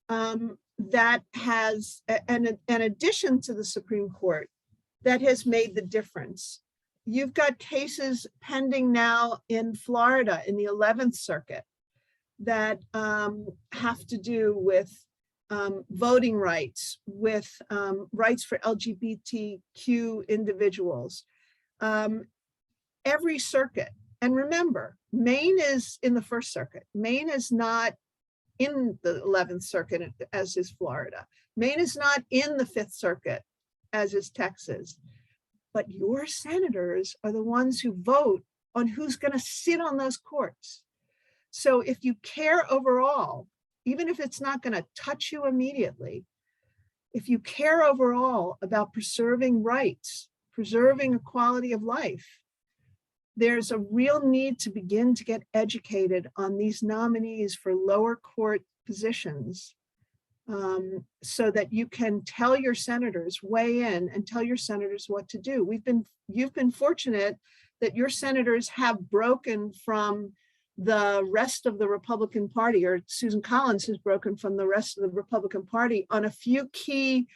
Speaker 3: that has, an addition to the Supreme Court, that has made the difference. You've got cases pending now in Florida in the 11th Circuit that have to do with voting rights, with rights for LGBTQ individuals. Every circuit, and remember, Maine is in the First Circuit. Maine is not in the 11th Circuit, as is Florida. Maine is not in the Fifth Circuit, as is Texas. But your senators are the ones who vote on who's going to sit on those courts. So if you care overall, even if it's not going to touch you immediately, if you care overall about preserving rights, preserving a quality of life, there's a real need to begin to get educated on these nominees for lower court positions, so that you can tell your senators, weigh in and tell your senators what to do. You've been fortunate that your senators have broken from the rest of the Republican Party, or Susan Collins has broken from the rest of the Republican Party on a few key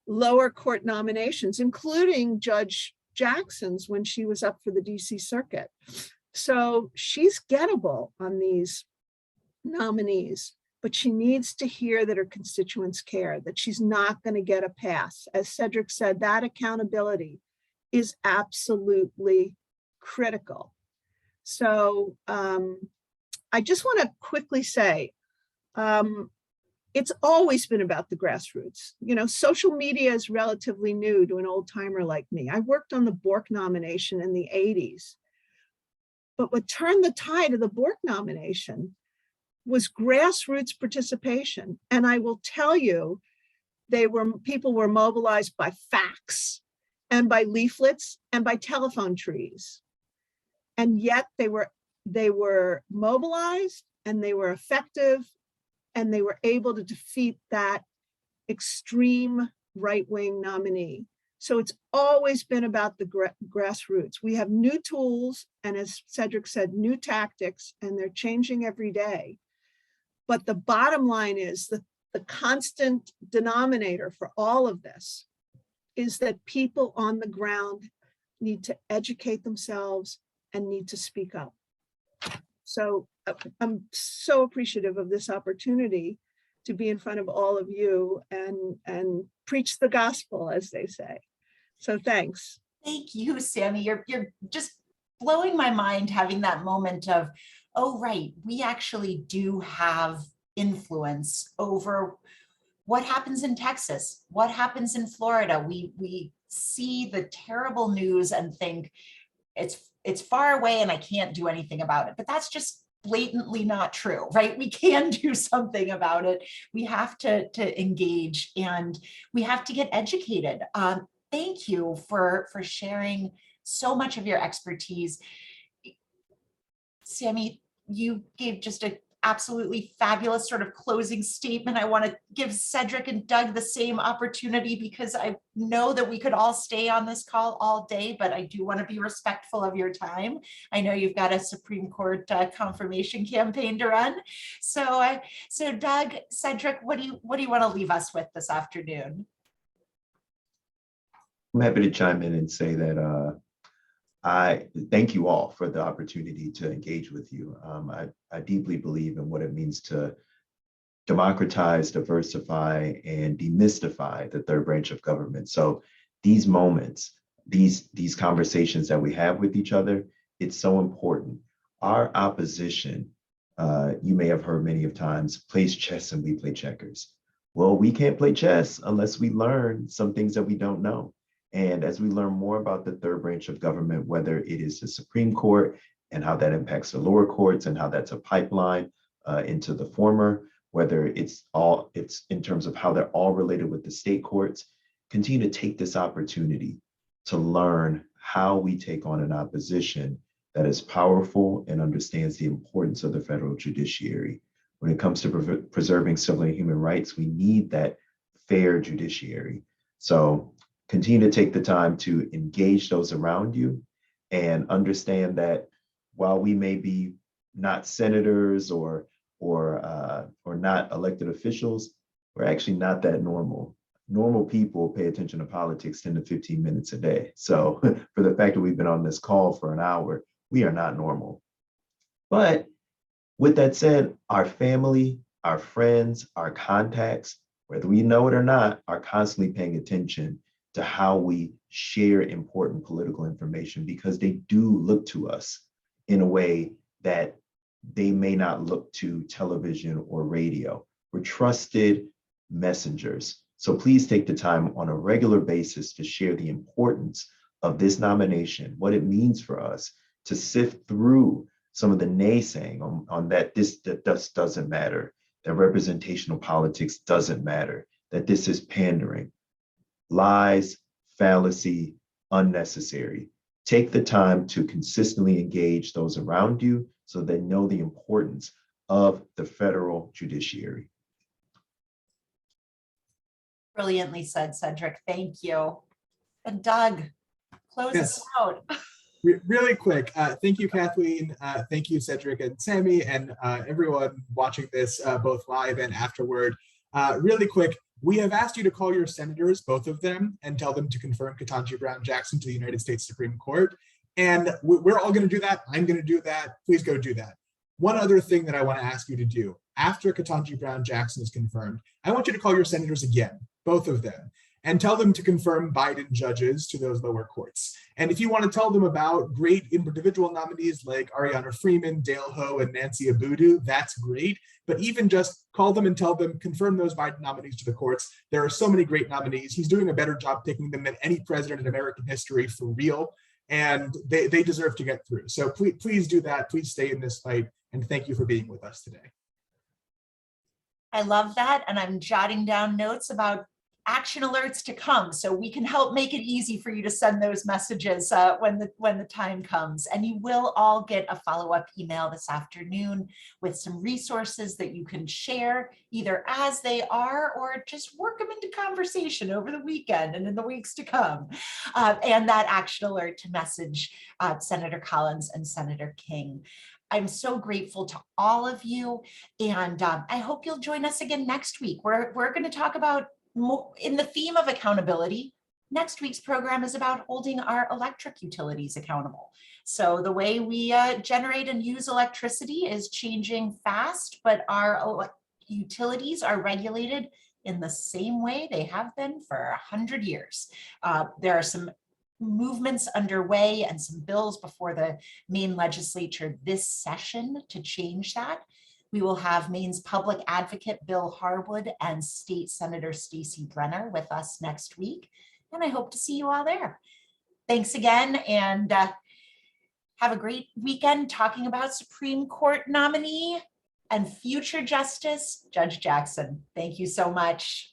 Speaker 3: lower court nominations, including Judge Jackson's when she was up for the DC Circuit. So she's gettable on these nominees, but she needs to hear that her constituents care, that she's not going to get a pass. As Cedric said, that accountability is absolutely critical. So I just want to quickly say, it's always been about the grassroots. You know, social media is relatively new to an old timer like me. I worked on the Bork nomination in the 80s. But what turned the tide of the Bork nomination was grassroots participation. And I will tell you, people were mobilized by fax and by leaflets and by telephone trees. And yet they were mobilized and they were effective and they were able to defeat that extreme right-wing nominee. So it's always been about the grassroots. We have new tools, and as Cedric said, new tactics, and they're changing every day. But the bottom line is that the constant denominator for all of this is that people on the ground need to educate themselves and need to speak up. So I'm so appreciative of this opportunity to be in front of all of you and preach the gospel, as they say. So thanks.
Speaker 1: Thank you, Sammie. You're just blowing my mind having that moment of, oh, right, we actually do have influence over what happens in Texas, what happens in Florida. We see the terrible news and think it's far away and I can't do anything about it. But that's just blatantly not true, right? We can do something about it. We have to engage and we have to get educated. Thank you for sharing so much of your expertise. Sammie, you gave just an absolutely fabulous sort of closing statement. I want to give Cedric and Doug the same opportunity because I know that we could all stay on this call all day, but I do want to be respectful of your time. I know you've got a Supreme Court confirmation campaign to run. So Doug, Cedric, what do you want to leave us with this afternoon?
Speaker 2: I'm happy to chime in and say that I thank you all for the opportunity to engage with you. I deeply believe in what it means to democratize, diversify, and demystify the third branch of government. So these moments, these conversations that we have with each other, it's so important. Our opposition, you may have heard many of times, plays chess and we play checkers. Well, we can't play chess unless we learn some things that we don't know. And as we learn more about the third branch of government, whether it is the Supreme Court and how that impacts the lower courts and how that's a pipeline into the former, whether it's in terms of how they're all related with the state courts, continue to take this opportunity to learn how we take on an opposition that is powerful and understands the importance of the federal judiciary. When it comes to preserving civil and human rights, we need that fair judiciary. So continue to take the time to engage those around you and understand that while we may be not senators or not elected officials, we're actually not that normal. Normal people pay attention to politics 10 to 15 minutes a day. So for the fact that we've been on this call for an hour, we are not normal. But with that said, our family, our friends, our contacts, whether we know it or not, are constantly paying attention to how we share important political information because they do look to us in a way that they may not look to television or radio. We're trusted messengers. So please take the time on a regular basis to share the importance of this nomination, what it means for us to sift through some of the naysaying on that this doesn't matter, that representational politics doesn't matter, that this is pandering. Lies, fallacy, unnecessary. Take the time to consistently engage those around you so they know the importance of the federal judiciary.
Speaker 1: Brilliantly said, Cedric. Thank you. And Doug, close us out.
Speaker 4: Really quick, thank you, Kathleen. Thank you, Cedric and Sammie, and everyone watching this both live and afterward. Really quick, we have asked you to call your senators, both of them, and tell them to confirm Ketanji Brown Jackson to the United States Supreme Court. And we're all going to do that. I'm going to do that. Please go do that. One other thing that I want to ask you to do, after Ketanji Brown Jackson is confirmed, I want you to call your senators again, both of them, and tell them to confirm Biden judges to those lower courts. And if you want to tell them about great individual nominees like Ariana Freeman, Dale Ho, and Nancy Abudu, that's great. But even just call them and tell them, confirm those Biden nominees to the courts. There are so many great nominees. He's doing a better job picking them than any president in American history, for real. And they deserve to get through. So please do that. Please stay in this fight. And thank you for being with us today.
Speaker 1: I love that. And I'm jotting down notes about action alerts to come, so we can help make it easy for you to send those messages when the time comes. And you will all get a follow-up email this afternoon with some resources that you can share either as they are or just work them into conversation over the weekend and in the weeks to come. And that action alert to message Senator Collins and Senator King. I'm so grateful to all of you, and I hope you'll join us again next week. We're going to talk about more in the theme of accountability. Next week's program is about holding our electric utilities accountable. So the way we generate and use electricity is changing fast, but our utilities are regulated in the same way they have been for 100 years. There are some movements underway and some bills before the Maine legislature this session to change that. We will have Maine's public advocate Bill Harwood and State Senator Stacey Brenner with us next week, and I hope to see you all there. Thanks again, and have a great weekend talking about Supreme Court nominee and future Justice Judge Jackson. Thank you so much.